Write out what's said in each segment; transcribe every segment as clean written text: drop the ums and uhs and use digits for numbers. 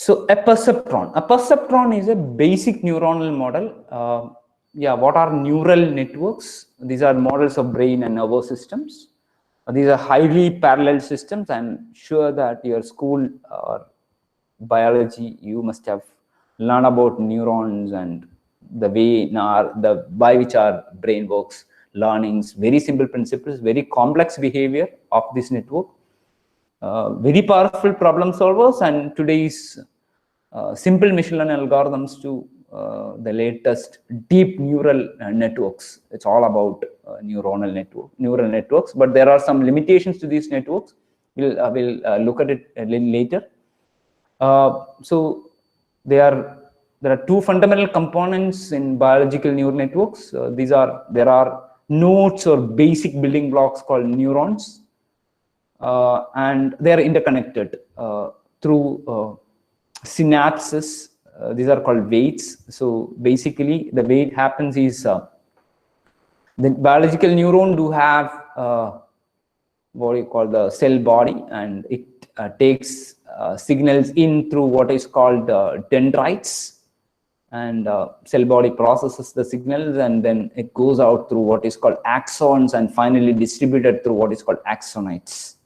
So a perceptron is a basic neuronal model. Yeah, what are neural networks? These are models of brain and nervous systems. These are highly parallel systems. I'm sure that your school biology, you must have learned about neurons and the way by which our brain works, learnings, very simple principles, very complex behavior of this network. Very powerful problem solvers, and today's simple machine learning algorithms to the latest deep neural networks. It's all about neural networks, but there are some limitations to these networks. We'll look at it a little later. So there are two fundamental components in biological neural networks. There are nodes or basic building blocks called neurons, and they are interconnected through synapses. These are called weights. So basically, the way it happens is the biological neuron do have what you call the cell body, and it takes signals in through what is called dendrites, and cell body processes the signals, and then it goes out through what is called axons, and finally distributed through what is called axonites.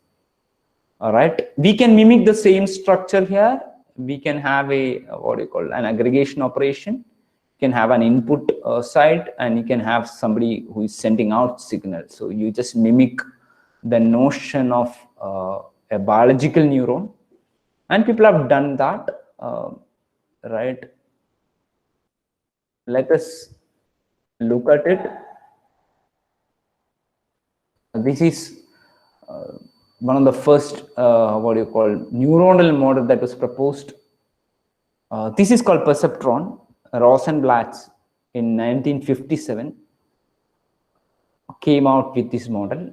All right, we can mimic the same structure here. We can have a what you call an aggregation operation. You can have an input side, and you can have somebody who is sending out signals. So you just mimic the notion of a biological neuron, and people have done that, right? Let us look at it. This is one of the first what you call neuronal model that was proposed. This is called Perceptron. Rosenblatt in 1957 came out with this model.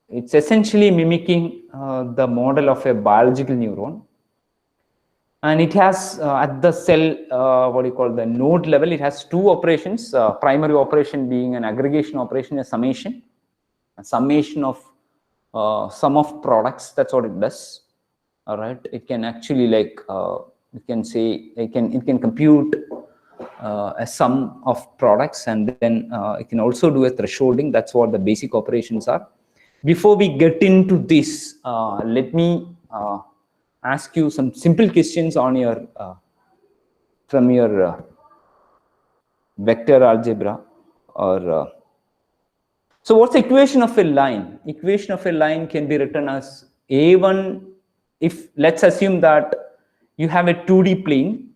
It's essentially mimicking the model of a biological neuron, and it has at the cell what you call the node level, it has two operations. Primary operation being an aggregation operation, a summation of sum of products. That's what it does. All right, it can actually like you can say it can compute a sum of products, and then it can also do a thresholding. That's what the basic operations are. Before we get into this, let me ask you some simple questions on your from your vector algebra or so what's the equation of a line? Equation of a line can be written as A1. If let's assume that you have a 2D plane,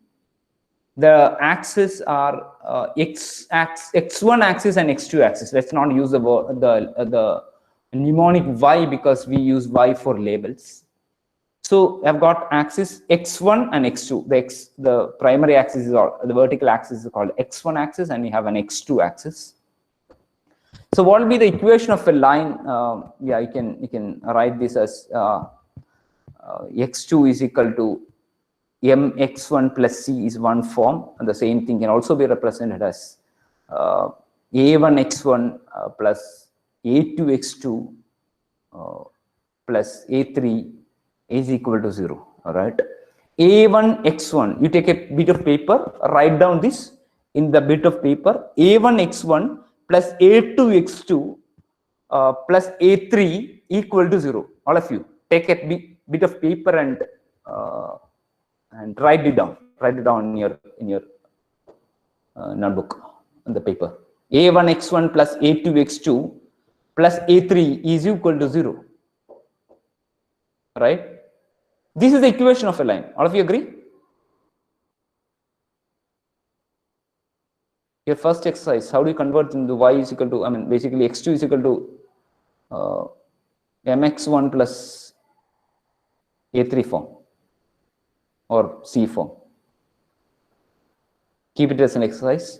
the axes are x1 axis and x2 axis. Let's not use the mnemonic y, because we use y for labels. So I've got axis x1 and x2. The primary axis is, or the vertical axis is called x1 axis, and you have an x2 axis. So what will be the equation of a line? Yeah, you can write this as x2 is equal to mx1 plus c is one form, and the same thing can also be represented as a1x1 plus a2x2 plus a3 is equal to 0. All right, a1x1, you take a bit of paper, write down this in the bit of paper. A1x1 plus a2x2 plus a3 equal to 0. All of you take a bit of paper and write it down. Write it down in your notebook on the paper. A1x1 plus a2x2 plus a3 is equal to 0. Right? This is the equation of a line. All of you agree? Your first exercise, how do you convert into y is equal to, I mean, basically x2 is equal to mx1 plus a3 form or c form. Keep it as an exercise.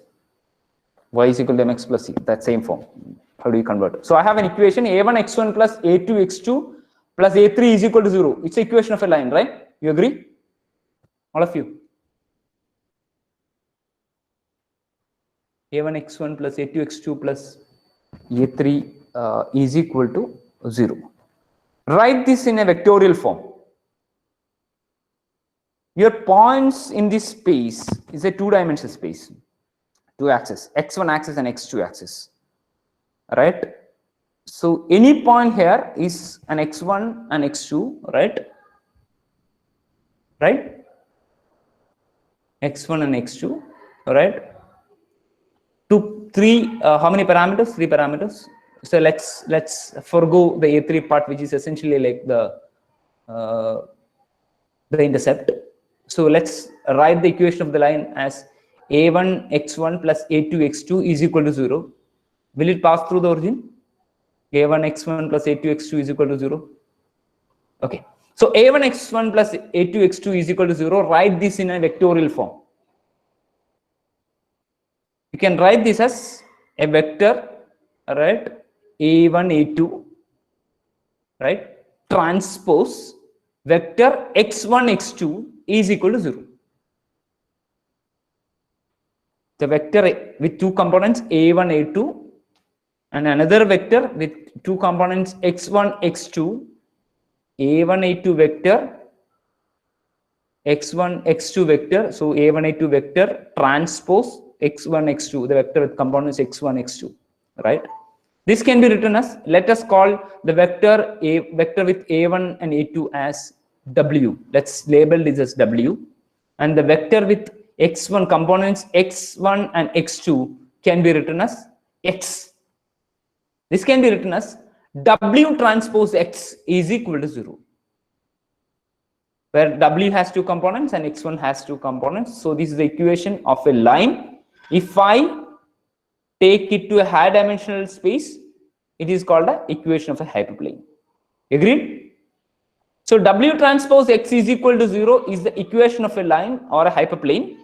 Y is equal to mx plus c, that same form. How do you convert it? So I have an equation a1x1 plus a2x2 plus a3 is equal to 0. It's the equation of a line, right? You agree? All of you. a1x1 plus a2x2 plus a3 is equal to 0. Write this in a vectorial form. Your points in this space is a two-dimensional space, two axes, x1 axis and x2 axis, right? So any point here is an x1 and x2, right? Right? x1 and x2, right? How many parameters? Three parameters. So let's forgo the a3 part, which is essentially like the intercept. So let's write the equation of the line as a1 x1 plus a2 x2 is equal to 0. Will it pass through the origin? a1 x1 plus a2 x2 is equal to 0. Okay. So a1 x1 plus a2 x2 is equal to 0. Write this in a vectorial form. You can write this as a vector, right? a1 a2, right? Transpose vector x1 x2 is equal to 0. The vector with two components a1 a2 and another vector with two components x1 x2, a1 a2 vector, x1 x2 vector. So a1 a2 vector transpose x1 x2, the vector with components x1 x2, right? This can be written as, let us call the vector with a1 and a2 as w. Let's label this as w, and the vector with x1 components x1 and x2 can be written as x. This can be written as w transpose x is equal to 0, where w has two components and x1 has two components. So this is the equation of a line. If I take it to a high dimensional space, it is called the equation of a hyperplane. Agreed? So w transpose x is equal to 0 is the equation of a line or a hyperplane.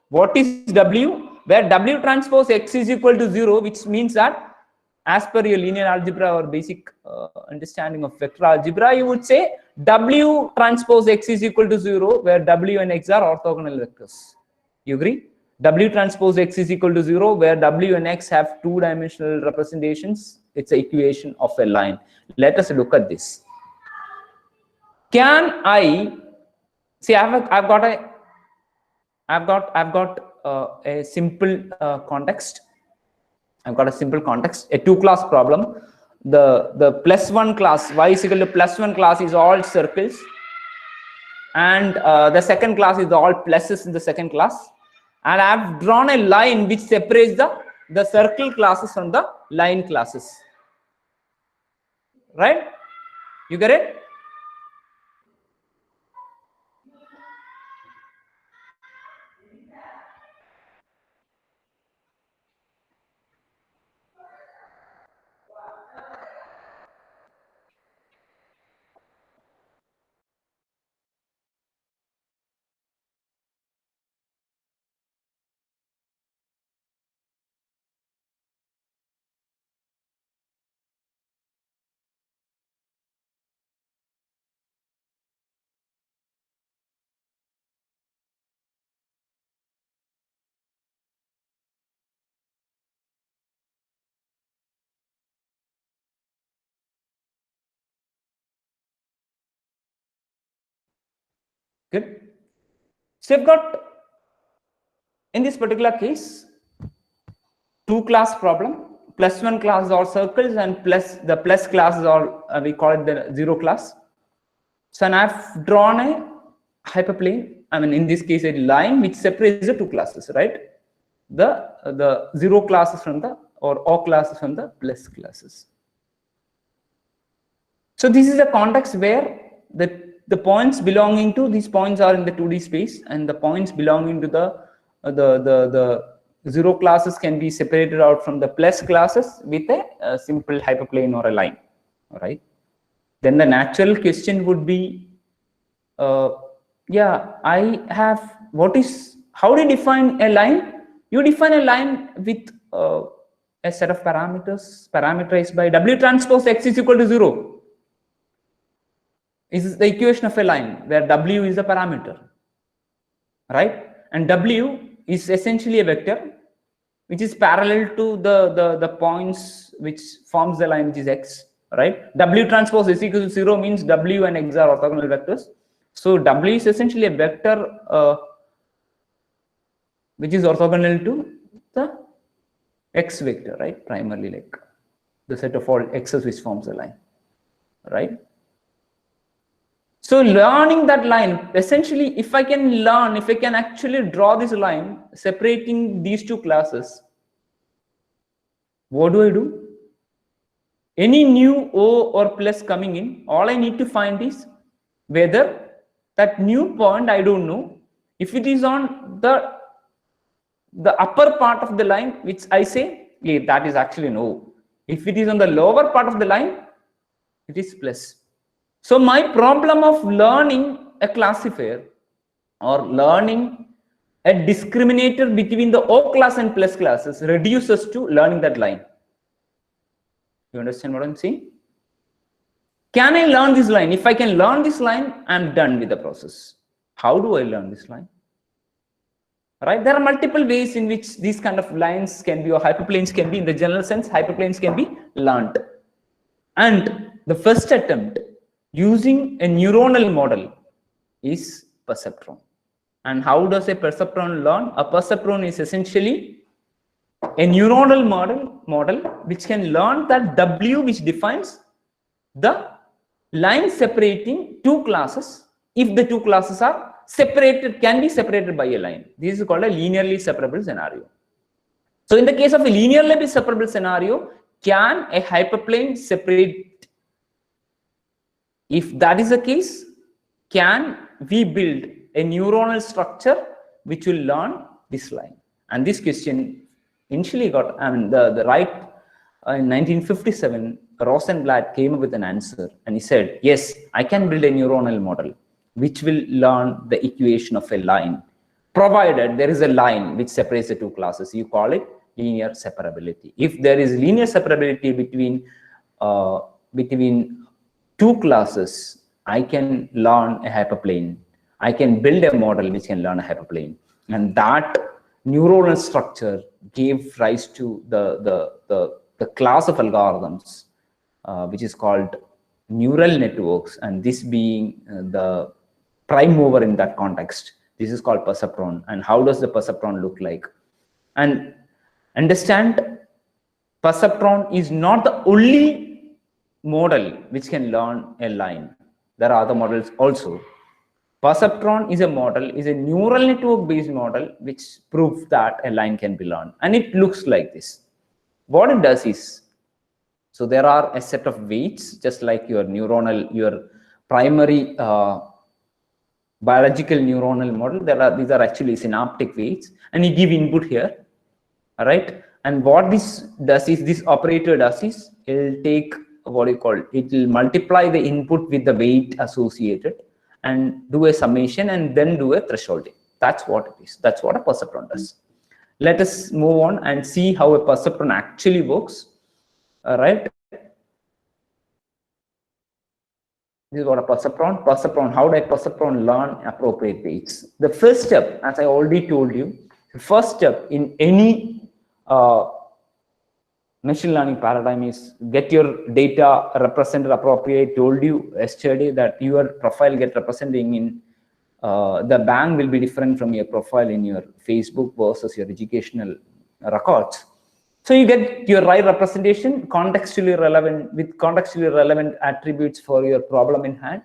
What is w? Where w transpose x is equal to 0, which means that as per your linear algebra or basic understanding of vector algebra, you would say w transpose x is equal to 0, where w and x are orthogonal vectors. You agree? W transpose x is equal to 0, where w and x have two-dimensional representations. It's an equation of a line. Let us look at this. Can I see? I've got a simple context. I've got a simple context, a two-class problem. The plus one class, y is equal to plus one class, is all circles, and the second class is all pluses in the second class. And I've drawn a line which separates the circle classes from the line classes. Right? You get it? Good. So I've got, in this particular case, two-class problem. Plus one class is all circles, and the plus class is all, we call it the zero class. So and I've drawn a hyperplane. I mean, in this case, a line which separates the two classes, right? The zero classes from the, or O classes from the plus classes. So this is a context where the points belonging to these points are in the 2D space, and the points belonging to the zero classes can be separated out from the plus classes with a simple hyperplane or a line. All right. Then the natural question would be, yeah, I have, how do you define a line? You define a line with a set of parameters parameterized by w transpose x is equal to 0. This is the equation of a line where w is the parameter, right? And w is essentially a vector which is parallel to the points which forms the line, which is x, right? W transpose is equal to 0 means w and x are orthogonal vectors. So W is essentially a vector which is orthogonal to the X vector, right? Primarily like the set of all X's which forms a line, right? So learning that line, essentially, if I can actually draw this line separating these two classes, what do? Any new O or plus coming in, all I need to find is whether that new point, I don't know, if it is on the upper part of the line, which I say, yeah, that is actually an O. If it is on the lower part of the line, it is plus. So my problem of learning a classifier or learning a discriminator between the O class and plus classes reduces to learning that line. You understand what I'm saying? Can I learn this line? If I can learn this line, I'm done with the process. How do I learn this line? Right? There are multiple ways in which these kind of lines can be, or hyperplanes can be. In the general sense, hyperplanes can be learned. And the first attempt using a neuronal model is perceptron. And how does a perceptron learn? A perceptron is essentially a neuronal model which can learn that W, which defines the line separating two classes if the two classes are separated, can be separated by a line. This is called a linearly separable scenario. So in the case of a linearly separable scenario, can a hyperplane separate? If that is the case, can we build a neuronal structure which will learn this line? And this question initially got, the right in 1957, Rosenblatt came up with an answer, and he said, yes, I can build a neuronal model which will learn the equation of a line, provided there is a line which separates the two classes. You call it linear separability. If there is linear separability between two classes, I can learn a hyperplane. I can build a model which can learn a hyperplane. And that neuronal structure gave rise to the class of algorithms, which is called neural networks, and this being the prime mover in that context. This is called perceptron. And how does the perceptron look like? And understand, perceptron is not the only model which can learn a line. There are other models also. Perceptron is a model, is a neural network based model which proves that a line can be learned. And it looks like this. What it does is, so there are a set of weights, just like your primary biological neuronal model. These are actually synaptic weights, and you give input here, all right? And what this does is, this operator does is, it will take it will multiply the input with the weight associated and do a summation and then do a thresholding. That's what it is. That's what a perceptron does. Let us move on and see how a perceptron actually works. All right. This is what a perceptron. How does a perceptron learn appropriate weights? The first step, as I already told you, the first step in any machine learning paradigm is get your data represented appropriate. Told you yesterday that your profile get representing in the bank will be different from your profile in your Facebook versus your educational records. So you get your right representation, contextually relevant, with contextually relevant attributes for your problem in hand.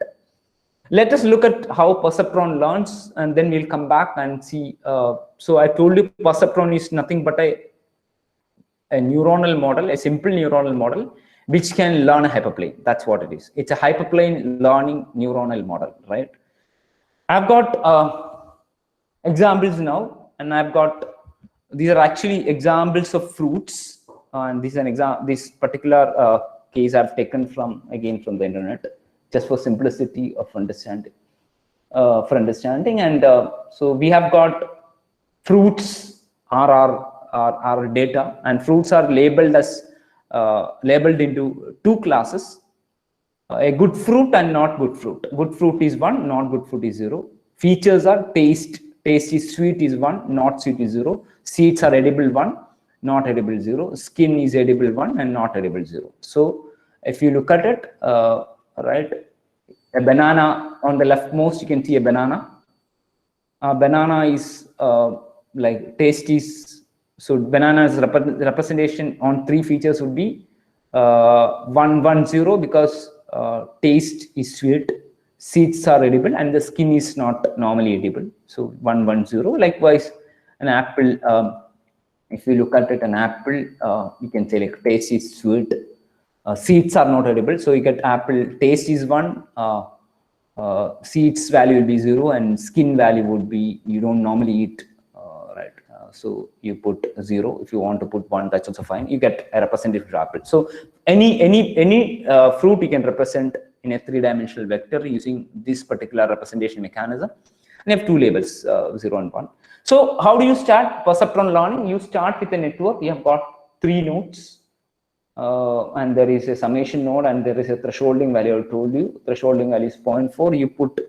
Let us look at how perceptron learns, and then we'll come back and see. So I told you perceptron is nothing but a neuronal model, a simple neuronal model, which can learn a hyperplane. That's what it is. It's a hyperplane learning neuronal model, right? I've got examples now, and I've got, these are actually examples of fruits, and this is an example. This particular case I've taken from the internet, just for simplicity of understanding. And so we have got fruits are our data, and fruits are labeled as labeled into two classes: a good fruit and not good fruit. Good fruit is 1, not good fruit is 0. Features are taste is sweet is 1, not sweet is 0. Seeds are edible 1, not edible 0. Skin is edible 1 and not edible 0. So if you look at it, right, a banana on the leftmost, you can see a banana. Banana is like taste is, so banana's representation on three features would be 1 1 0, because taste is sweet, seeds are edible, and the skin is not normally edible. So 1 1 0. Likewise, an apple, if you look at it, an apple, you can say like taste is sweet, seeds are not edible. So you get apple, taste is 1, seeds value will be 0, and skin value would be, you don't normally eat, right? So you put 0. If you want to put 1, that's also fine. You get a representative apple. So any fruit you can represent in a 3-dimensional vector using this particular representation mechanism. And you have two labels, 0 and 1. So how do you start perceptron learning? You start with a network. You have got 3 nodes. And there is a summation node, and there is a thresholding value. I told you thresholding value is 0.4. You put,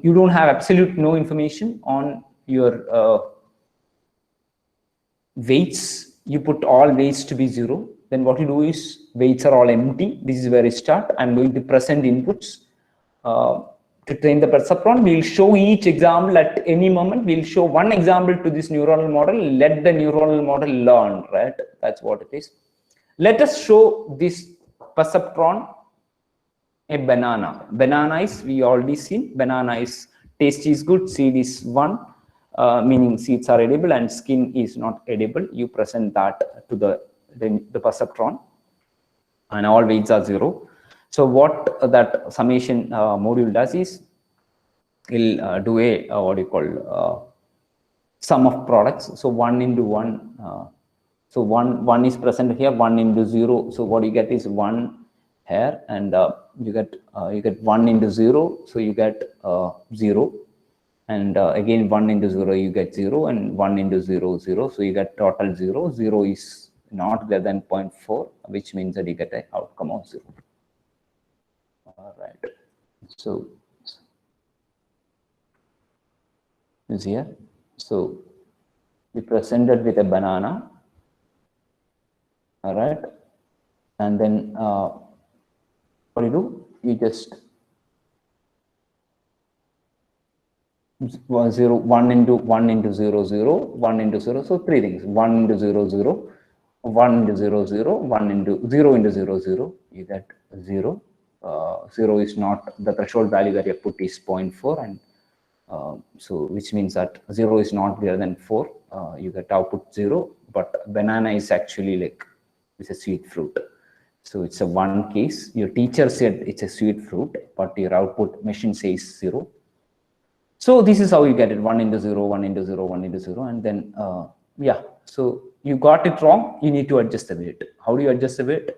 you don't have absolute no information on your weights. You put all weights to be 0. Then what you do is weights are all empty. This is where you start. I'm going to present inputs to train the perceptron. We'll show each example at any moment. We'll show one example to this neuronal model. Let the neuronal model learn, right? That's what it is. Let us show this perceptron a banana. Banana is, we already seen, banana is taste is good, seed is 1, meaning seeds are edible and skin is not edible. You present that to the perceptron, and all weights are 0. So what that summation module does is, it'll do a what do you call sum of products. So 1 into 1. So 1 is present here, 1 into 0. So what you get is 1 here, and you get 1 into 0. So you get 0, and again 1 into 0, you get 0, and 1 into 0, 0. So you get total 0. 0 is not greater than 0.4, which means that you get an outcome of 0. All right. So is here. So we presented with a banana. All right, and then what do you do? You just 1 0 1 into 0 0 1 into 0. So 3 things: 1 into 0 0, 1 into 0 0, 1 into 0 into 0 0. You get 0. 0 is not the threshold value that you put is 0.4, and so which means that 0 is not greater than 4. You get output 0, but banana is actually like, it's a sweet fruit. So it's a 1 case. Your teacher said it's a sweet fruit, but your output machine says 0. So this is how you get it: 1 into 0, 1 into 0, 1 into 0, and then yeah. So you got it wrong. You need to adjust the weight. How do you adjust the weight?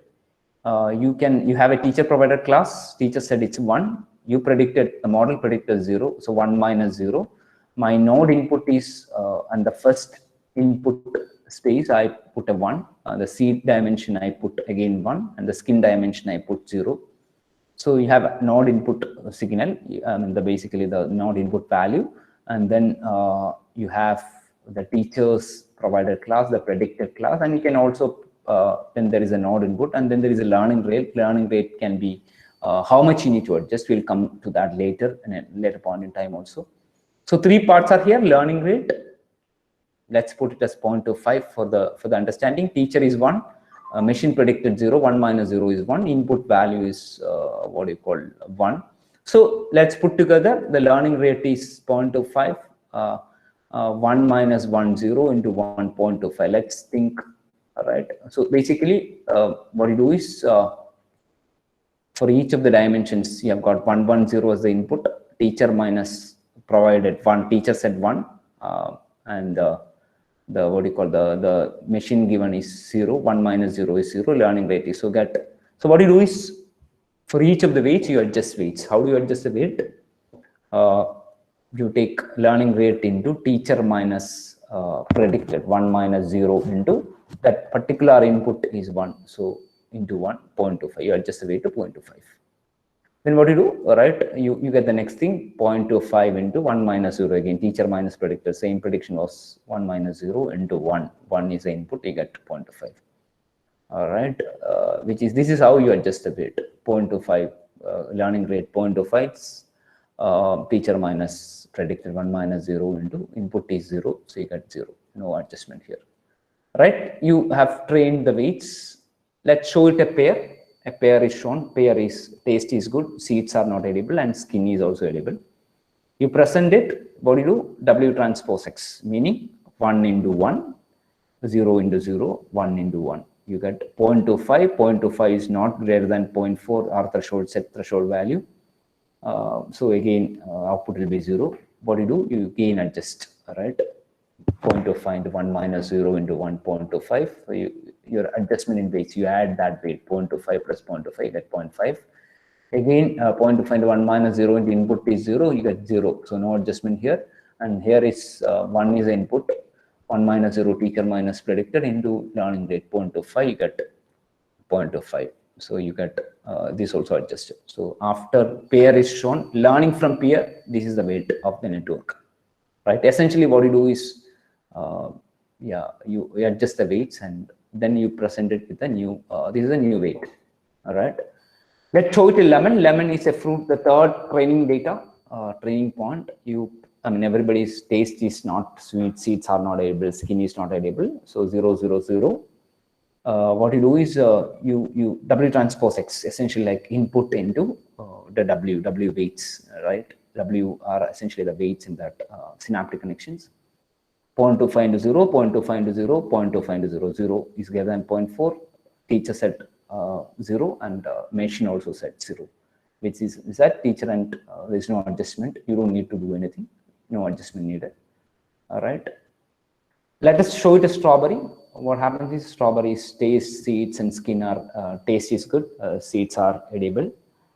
You have a teacher provided class. Teacher said it's 1. You predicted, the model predicted 0. So 1 minus 0. My node input is and the first input space I put a 1, the seed dimension I put again 1, and the skin dimension I put 0. So you have node input signal, basically the node input value, and then you have the teacher's provided class, the predicted class, and you can also then there is a node input, and then there is a learning rate. Learning rate can be how much you need to adjust. We'll come to that later in a later point in time also. So 3 parts are here: learning rate. Let's put it as 0.25 for the understanding. Teacher is 1, machine predicted 0, 1 minus 0 is 1, input value is what you call 1. So let's put together. The learning rate is 0.25, 1 minus 1 0 into 1.25. Let's think. All right. So basically what you do is for each of the dimensions, you have got 1 1 0 as the input, teacher minus provided 1, teacher said 1, and the what do you call the machine given is 0, 1 minus 0 is 0, learning rate is. So what you do is, for each of the weights you adjust weights. How do you adjust the weight? You take learning rate into teacher minus predicted, 1 minus 0 into that particular input is 1, so into 1, 0.25. You adjust the weight to 0.25. Then what you do? All right, you get the next thing, 0.25 into 1 minus 0, again teacher minus predicted, same prediction was 1 minus 0 into 1. 1 is the input, you get 0.25. All right, this is how you adjust the weight, 0.25 learning rate 0.25, teacher minus predicted 1 minus 0 into input is 0, so you get 0, no adjustment here, right? You have trained the weights. Let's show it a pair. A pair is shown. Pair is taste is good, seeds are not edible, and skin is also edible. You present it, what do you do? W transpose X, meaning 1 into 1, 0 into 0, 1 into 1. You get 0.25. 0.25 is not greater than 0.4 our threshold, set threshold value. So again, output will be 0. What do you do? You again adjust, right? 0.25 into 1 minus 0 into 1.25. So your adjustment in weights, you add that weight, 0.25 plus 0.25, you get 0.5. Again, 0.25 into 1 minus 0 into input is 0, you get 0. So no adjustment here. And here is 1 is the input, 1 minus 0 teacher minus predicted into learning rate 0.25, you get 0.25. So you get this also adjusted. So after pair is shown, learning from pair, this is the weight of the network, right? Essentially what you do is, you adjust the weights and then you present it with a new, this is a new weight, all right? Let's show it a lemon. Lemon is a fruit, the third training data, training point. Everybody's taste is not sweet, seeds are not edible, skin is not edible. So 0, 0, 0. What you do is you W transpose X, essentially like input into the W weights, right? W are essentially the weights in that synaptic connections. 0.25 into 0, 0.25 into 0, 0.25 into 0, 0 is greater than 0.4. Teacher set 0 and machine also set 0, which is that teacher, and there is no adjustment. You don't need to do anything, no adjustment needed. All right. Let us show it a strawberry. What happens is strawberries taste, seeds and skin are taste is good, seeds are edible,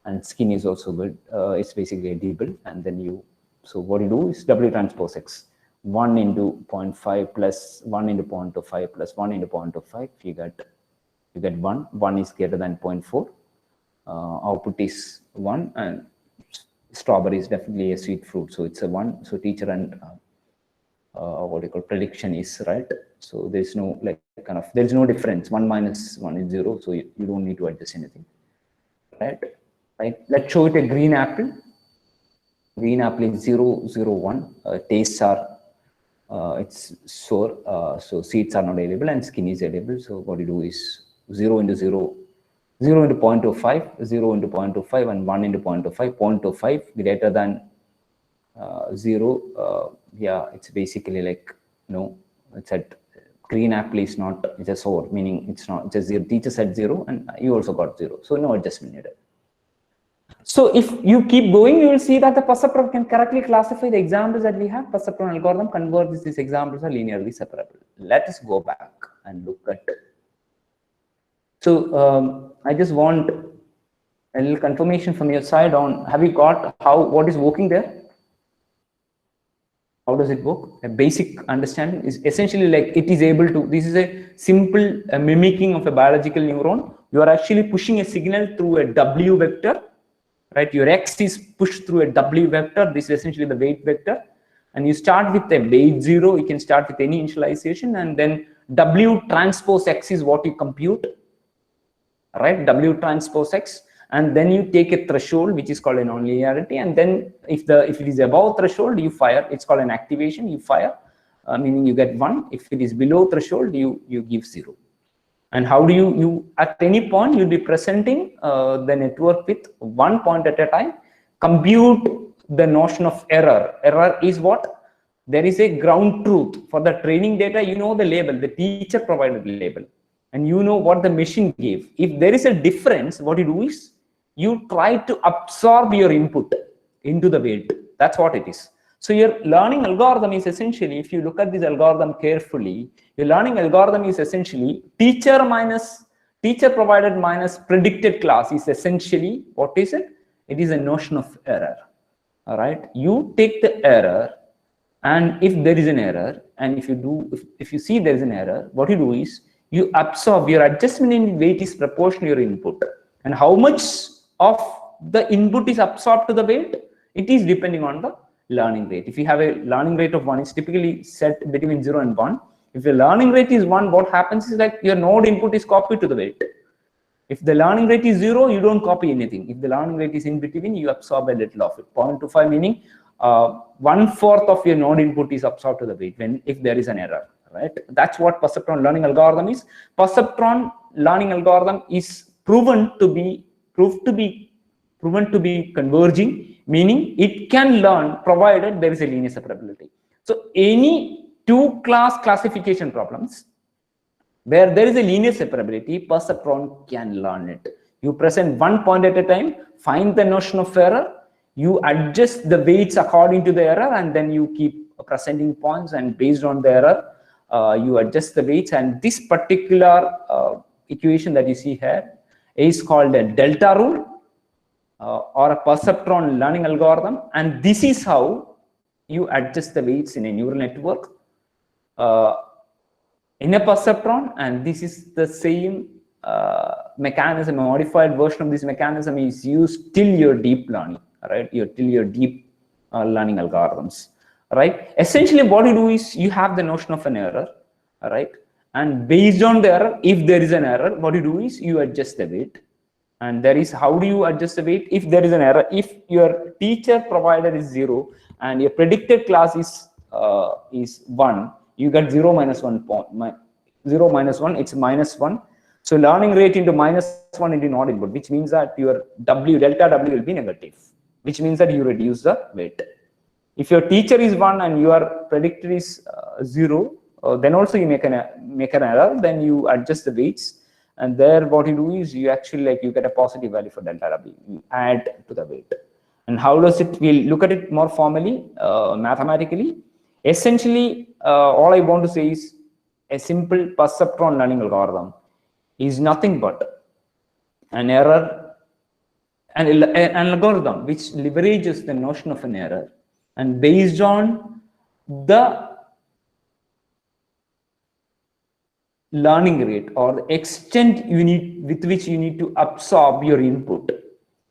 and skin is also good. It's basically edible. And then so what you do is W transpose X, 1 into 0.5 plus 1 into 0.25 plus 1 into 0.25, you get 1. 1 is greater than 0.4. Output is 1, and strawberry is definitely a sweet fruit, so it's a 1. So teacher and what you call prediction is right. So there's no there's no difference. 1 minus 1 is 0, so you don't need to adjust anything, right? Let's show it a green apple. Green apple is 0, 0, 1. Tastes are it's sour, so seeds are not edible and skin is edible. So what you do is 0 into 0, 0 into 0.25, 0 into 0.25, and 1 into 0.25. 0.25 greater than 0. It's basically like, it's at green apple is not, it's a sour, meaning it's not, it's a 0. Teacher said 0 and you also got 0. So no adjustment needed. So if you keep going, you will see that the perceptron can correctly classify the examples that we have. Perceptron algorithm converts these examples are linearly separable. Let us go back and look at. So I just want a little confirmation from your side on, have you got what is working there? How does it work? A basic understanding is essentially like it is able to, this is a simple mimicking of a biological neuron. You are actually pushing a signal through a W vector, right? Your X is pushed through a W vector. This is essentially the weight vector. And you start with a weight 0. You can start with any initialization, and then W transpose X is what you compute, right? W transpose X. And then you take a threshold, which is called a nonlinearity, and then if it is above threshold, you fire. It's called an activation. You fire, meaning you get 1. If it is below threshold, you give 0. And how do you at any point you'll be presenting the network with 1 point at a time. Compute the notion of error. Error is what? There is a ground truth for the training data. You know the label. The teacher provided the label, and you know what the machine gave. If there is a difference, what you do is you try to absorb your input into the weight. That's what it is. So your learning algorithm is essentially, if you look at this algorithm carefully, your learning algorithm is essentially teacher provided minus predicted class is essentially, what is it? It is a notion of error. All right. You take the error, and if there is an error, and if you see there is an error, what you do is you absorb. Your adjustment in weight is proportional to your input, and how much of the input is absorbed to the weight, it is depending on the learning rate. If you have a learning rate of 1, it's typically set between 0 and 1. If your learning rate is 1, what happens is like your node input is copied to the weight. If the learning rate is 0, you don't copy anything. If the learning rate is in between, you absorb a little of it. 0.25 meaning 1/4 of your node input is absorbed to the weight if there is an error, right? That's what perceptron learning algorithm is. Perceptron learning algorithm is proven to be converging, meaning it can learn provided there is a linear separability. So any two-class classification problems where there is a linear separability, perceptron can learn it. You present one point at a time, find the notion of error, you adjust the weights according to the error, and then you keep presenting points, and based on the error, you adjust the weights. And this particular equation that you see here is called a delta rule or a perceptron learning algorithm, and this is how you adjust the weights in a neural network in a perceptron. And this is the same mechanism. A modified version of this mechanism is used till your deep learning, right? Till your deep learning algorithms, right? Essentially what you do is you have the notion of an error, right? And based on the error, if there is an error, what you do is you adjust the weight. And there is, how do you adjust the weight? If there is an error, if your teacher provider is 0 and your predicted class is 1, you get 0 minus 1 point. 0 minus 1, it's minus 1. So learning rate into minus 1 into node input, which means that your delta W will be negative, which means that you reduce the weight. If your teacher is 1 and your predictor is 0, then also you make an error, then you adjust the weights. And there what you do is you actually you get a positive value for delta W, you add to the weight. And how does it, we'll look at it more formally, mathematically. Essentially, all I want to say is a simple perceptron learning algorithm is nothing but an error, an algorithm which leverages the notion of an error, and based on the learning rate or the extent with which you need to absorb your input,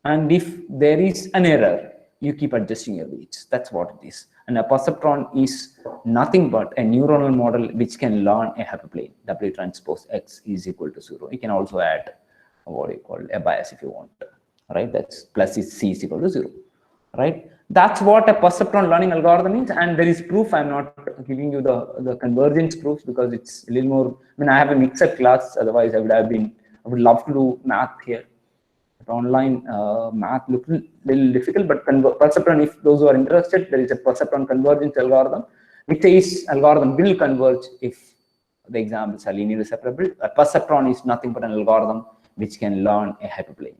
and if there is an error, you keep adjusting your weights. That's what it is. And a perceptron is nothing but a neuronal model which can learn a hyperplane. W transpose X is equal to 0. You can also add what you call a bias if you want, right? That's plus C is equal to 0, right? That's what a perceptron learning algorithm is. And there is proof. I'm not giving you the convergence proofs because it's a little more, I mean, I have a mixed class, otherwise I would love to do math here. Online math looks a little difficult, but perceptron, if those who are interested, there is a perceptron convergence algorithm, which is algorithm will converge if the examples are linearly separable. A perceptron is nothing but an algorithm which can learn a hyperplane.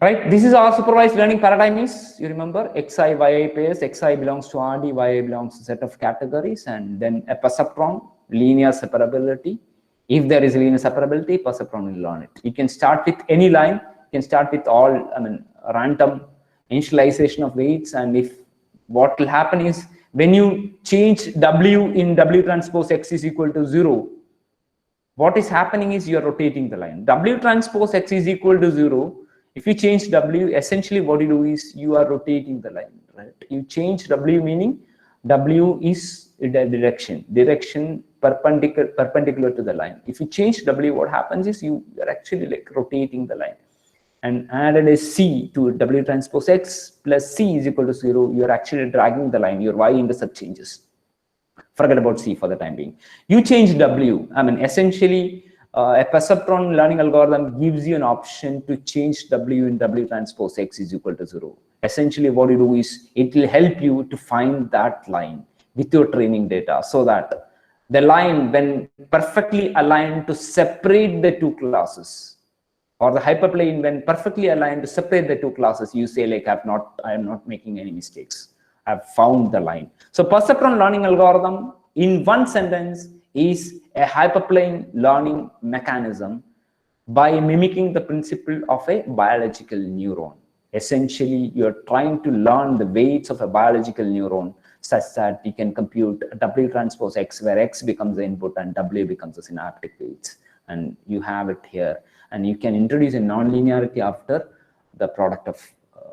Right. This is our supervised learning paradigm is, you remember, xi yi pairs, xi belongs to RD, yi belongs to set of categories, and then a perceptron, linear separability. If there is linear separability, perceptron will learn it. You can start with any line, you can start with random initialization of weights, and if what will happen is when you change W in W transpose X is equal to 0, what is happening is you are rotating the line. W transpose X is equal to 0. If you change W, essentially what you do is you are rotating the line, right? You change W, meaning W is the direction perpendicular to the line. If you change W, what happens is you are actually rotating the line. And added a C to W transpose X plus C is equal to 0, you are actually dragging the line, your y-intercept changes. Forget about C for the time being. You change W, essentially a perceptron learning algorithm gives you an option to change W in W transpose X is equal to 0. Essentially what you do is it will help you to find that line with your training data, so that the line, when perfectly aligned to separate the two classes, or the hyperplane when perfectly aligned to separate the two classes, you say I am not making any mistakes. I've found the line. So perceptron learning algorithm in one sentence is a hyperplane learning mechanism by mimicking the principle of a biological neuron. Essentially, you're trying to learn the weights of a biological neuron such that you can compute W transpose X, where X becomes the input and W becomes the synaptic weights. And you have it here. And you can introduce a nonlinearity after the product of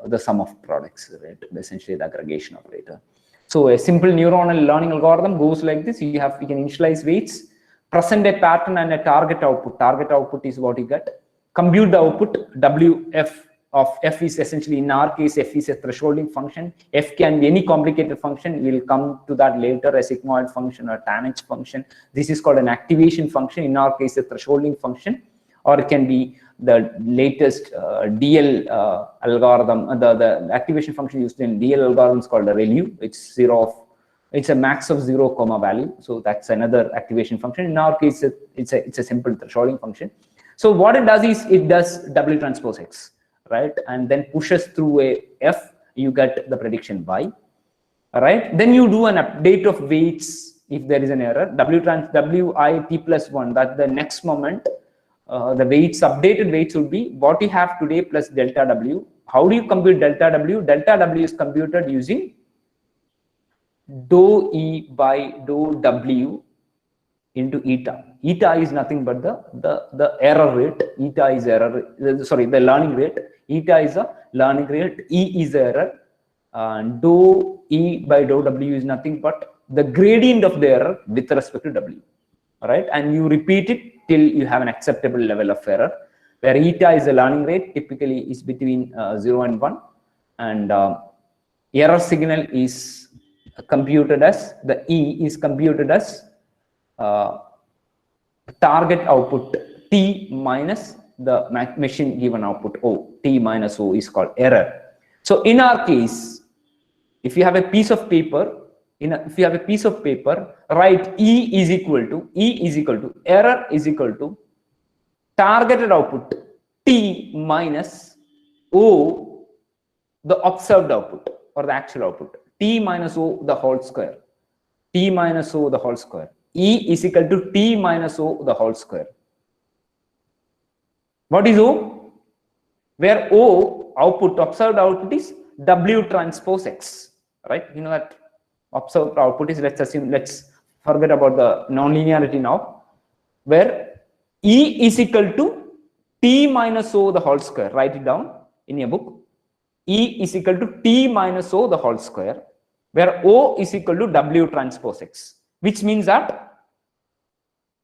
the sum of products, right? Essentially the aggregation operator. So a simple neuronal learning algorithm goes like this. You can initialize weights, present a pattern and a target output. Target output is what you get. Compute the output. Wf of f is essentially, in our case, f is a thresholding function. F can be any complicated function. We'll come to that later, a sigmoid function or tanh function. This is called an activation function. In our case, a thresholding function, or it can be the latest DL algorithm. The activation function used in DL algorithms called a ReLU. It's a max of 0 comma value. So that's another activation function. In our case, it's a simple thresholding function. So what it does is it does W transpose X, right? And then pushes through a F, you get the prediction Y, right? Then you do an update of weights if there is an error. Wi t plus 1, that the next moment, the weights, updated weights would be what you have today plus delta W. How do you compute delta W? Delta W is computed using dou E by dou W into eta. Eta is nothing but the error rate. Eta is the learning rate. Eta is a learning rate. E is the error. And dou E by dou W is nothing but the gradient of the error with respect to W. All right, and you repeat it till you have an acceptable level of error, where eta is the learning rate, typically is between 0 and 1, and error signal is computed as, the E is computed as target output T minus the machine given output O. T minus O is called error. So in our case, if you have a piece of paper, write E is equal to error is equal to targeted output T minus O, the observed output or the actual output, T minus O the whole square. T minus O the whole square. E is equal to T minus O the whole square. What is O? Where O, output, observed output, is W transpose X, right? You know that observed output is, let's forget about the nonlinearity now, where E is equal to T minus O the whole square. Write it down in your book. E is equal to T minus O the whole square, where O is equal to W transpose X, which means that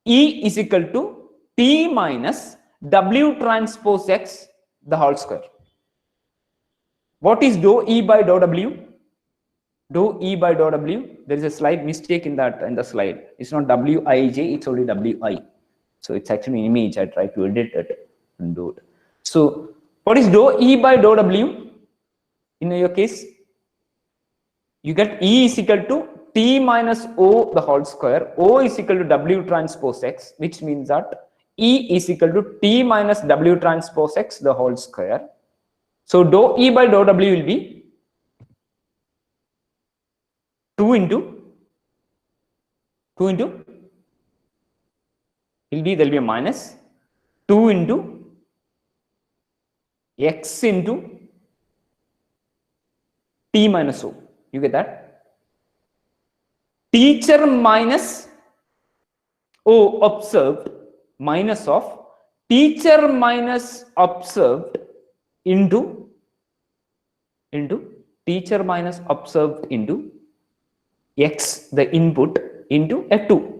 E is equal to T minus W transpose X the whole square. What is dou E by dou W? Dou E by dou W, there is a slight mistake in the slide. It's not Wij, it's only Wi. So it's actually an image. I try to edit it and do it. So what is dou E by dou W? In your case, you get E is equal to T minus O the whole square. O is equal to W transpose X, which means that E is equal to T minus W transpose X the whole square. So dou E by dou W will be 2 into there will be a minus 2 into X into T minus O. You get that? Teacher minus O observed minus of teacher minus observed into teacher minus observed into X, the input, into F2.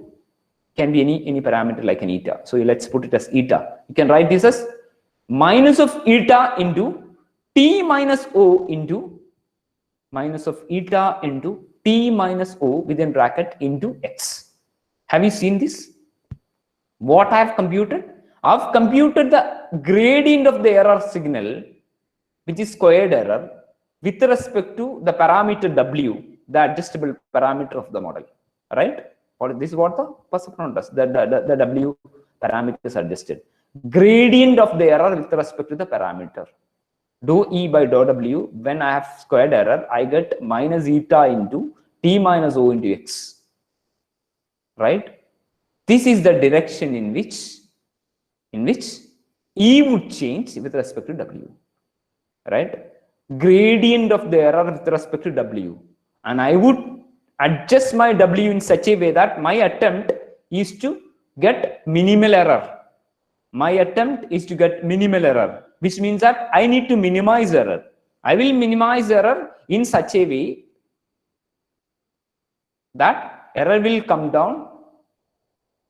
Can be any parameter like an eta. So let's put it as eta. You can write this as minus of eta into T minus O into minus of eta into T minus O within bracket into X. Have you seen this? What I have computed? I have computed the gradient of the error signal, which is squared error, with respect to the parameter W, the adjustable parameter of the model, right? This is what the Perceptron does. The W parameter is adjusted. Gradient of the error with respect to the parameter. Dou E by dou W, when I have squared error, I get minus eta into T minus O into X, right? This is the direction in which E would change with respect to W, right? Gradient of the error with respect to W. And I would adjust my W in such a way that my attempt is to get minimal error. My attempt is to get minimal error, which means that I need to minimize error. I will minimize error in such a way that error will come down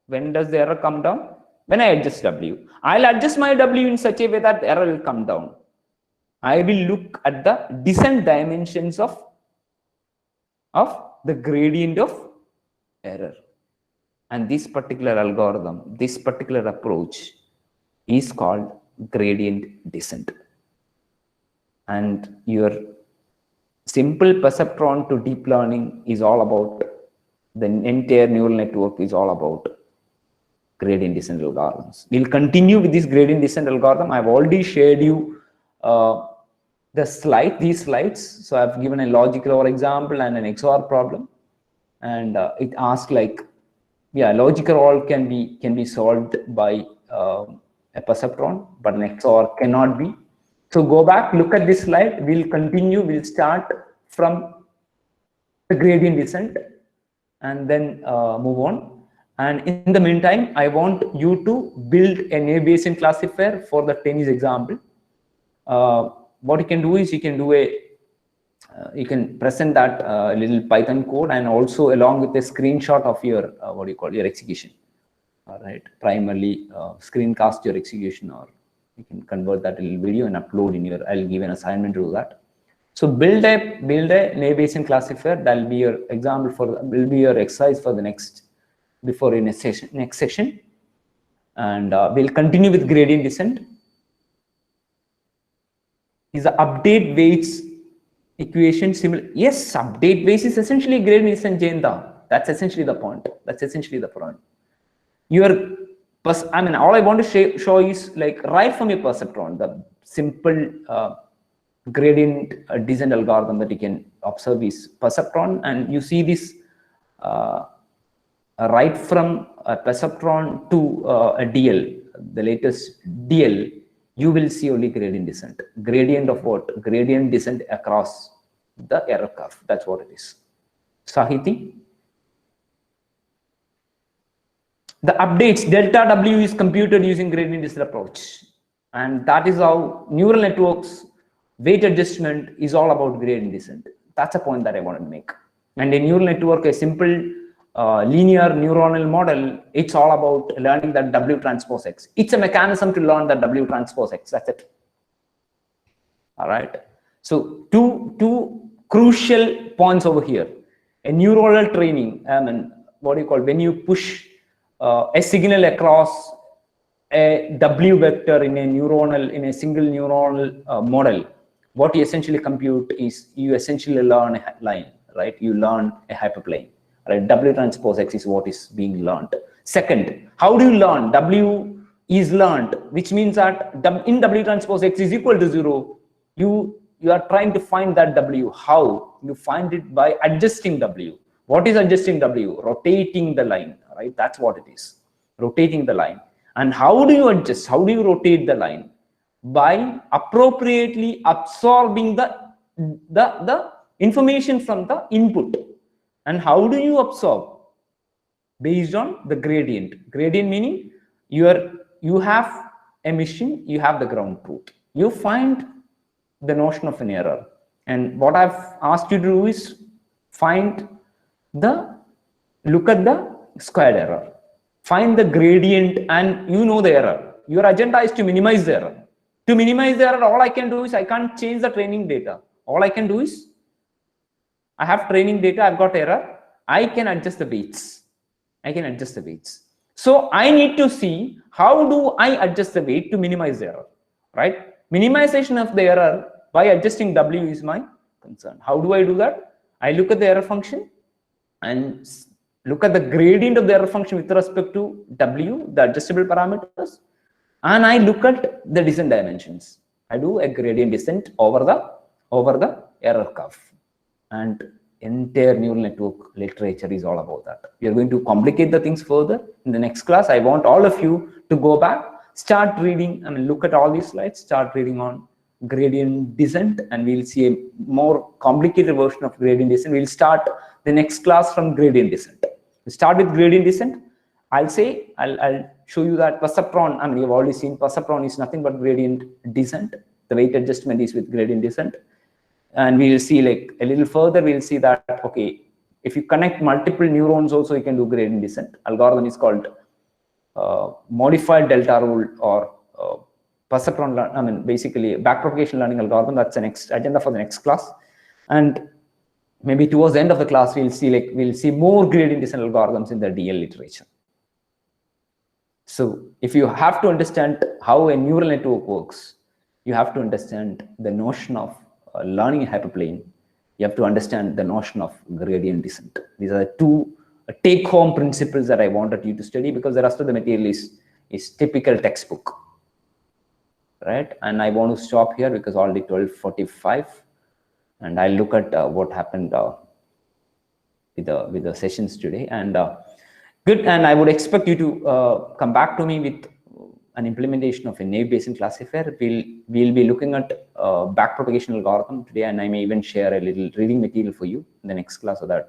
When does the error come down? When I adjust W. I'll adjust my W in such a way that the error will come down. I will look at the descent dimensions of the gradient of error. And this particular algorithm, this particular approach is called gradient descent. And your simple perceptron to deep learning is all about, the entire neural network is all about gradient descent algorithms. We'll continue with this gradient descent algorithm. I've already shared you these slides. So I've given a logical OR example and an XOR problem. And it asks like, yeah, logical OR can be solved by a perceptron, but an XOR cannot be. So go back, look at this slide. We'll continue. We'll start from the gradient descent and then move on. And in the meantime, I want you to build a naive Bayesian classifier for the tennis example. What you can do is you can present that little Python code, and also along with a screenshot of your your execution. All right, primarily screencast your execution, or you can convert that little video and upload in your. I'll give an assignment to do that. So build a naive Bayesian classifier. That'll be your example will be your exercise for the next session, and we'll continue with gradient descent. Is the update weights equation similar? Yes, update weights is essentially gradient descent, Jayanta. That's essentially the point. All I want to show is like right from your perceptron, the simple gradient descent algorithm that you can observe is perceptron, and you see this right from a perceptron to a DL, the latest DL, you will see only gradient descent. Gradient of what? Gradient descent across the error curve. That's what it is. Sahiti? The updates, delta W is computed using gradient descent approach. And that is how neural networks weight adjustment is all about gradient descent. That's a point that I want to make. And a neural network, a simple linear neuronal model, it's all about learning that W transpose X. It's a mechanism to learn that W transpose X. That's it. All right. So two crucial points over here. A neuronal training, when you push a signal across a W vector in a single neuronal model, what you essentially compute is you essentially learn a line, right? You learn a hyperplane. Right? W transpose X is what is being learned. Second, how do you learn? W is learned, which means that in W transpose X is equal to 0. You are trying to find that W. How? You find it by adjusting W. What is adjusting W? Rotating the line, right? That's what it is. Rotating the line. And how do you adjust? How do you rotate the line? By appropriately absorbing the information from the input. And how do you absorb? Based on the gradient. Gradient meaning you have a machine, you have the ground truth. You find the notion of an error. And what I've asked you to do is look at the squared error. Find the gradient, and you know the error. Your agenda is to minimize the error. To minimize the error, all I can do is I can't change the training data. All I can do is I have training data, I've got error. I can adjust the weights. So I need to see how do I adjust the weight to minimize the error, right? Minimization of the error by adjusting W is my concern. How do I do that? I look at the error function and look at the gradient of the error function with respect to W, the adjustable parameters, and I look at the descent dimensions. I do a gradient descent over the error curve. And entire neural network literature is all about that. We are going to complicate the things further in the next class. I want all of you to go back, start reading, look at all these slides, start reading on gradient descent, and we'll see a more complicated version of gradient descent. We'll start the next class from gradient descent. We start with gradient descent. I'll show you that perceptron, you've already seen perceptron is nothing but gradient descent. The weight adjustment is with gradient descent. And we'll see like a little further, we'll see that, okay, if you connect multiple neurons also, you can do gradient descent. Algorithm is called modified delta rule or perceptron, I mean, basically backpropagation learning algorithm. That's the next agenda for the next class. And maybe towards the end of the class, we'll see more gradient descent algorithms in the DL literature. So if you have to understand how a neural network works, you have to understand the notion of learning a hyperplane. You have to understand the notion of gradient descent. These are the two take-home principles that I wanted you to study, because the rest of the material is typical textbook, right? And I want to stop here because already 12:45, and I'll look at what happened with the sessions today. And good. And I would expect you to come back to me with an implementation of a naive Bayesian classifier. We'll be looking at backpropagation algorithm today, and I may even share a little reading material for you in the next class, so that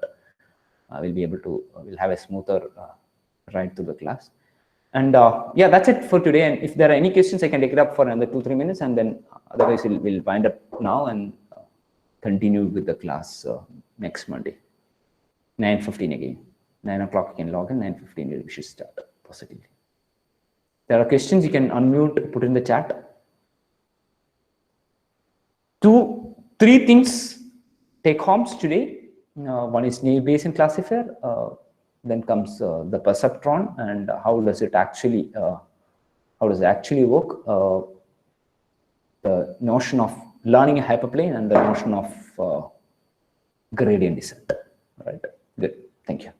we'll be able to we'll have a smoother ride through the class. And yeah, that's it for today. And if there are any questions, I can take it up for another 2-3 minutes, and then otherwise we'll wind up now and continue with the class next Monday, 9:15 again. 9 o'clock you can log in, 9:15 we should start positively. There are questions, you can unmute, put in the chat. 2-3 things take homes today. One is naive Bayesian classifier, then comes the perceptron, and how does it actually work, the notion of learning a hyperplane, and the notion of gradient descent. Right, good, thank you.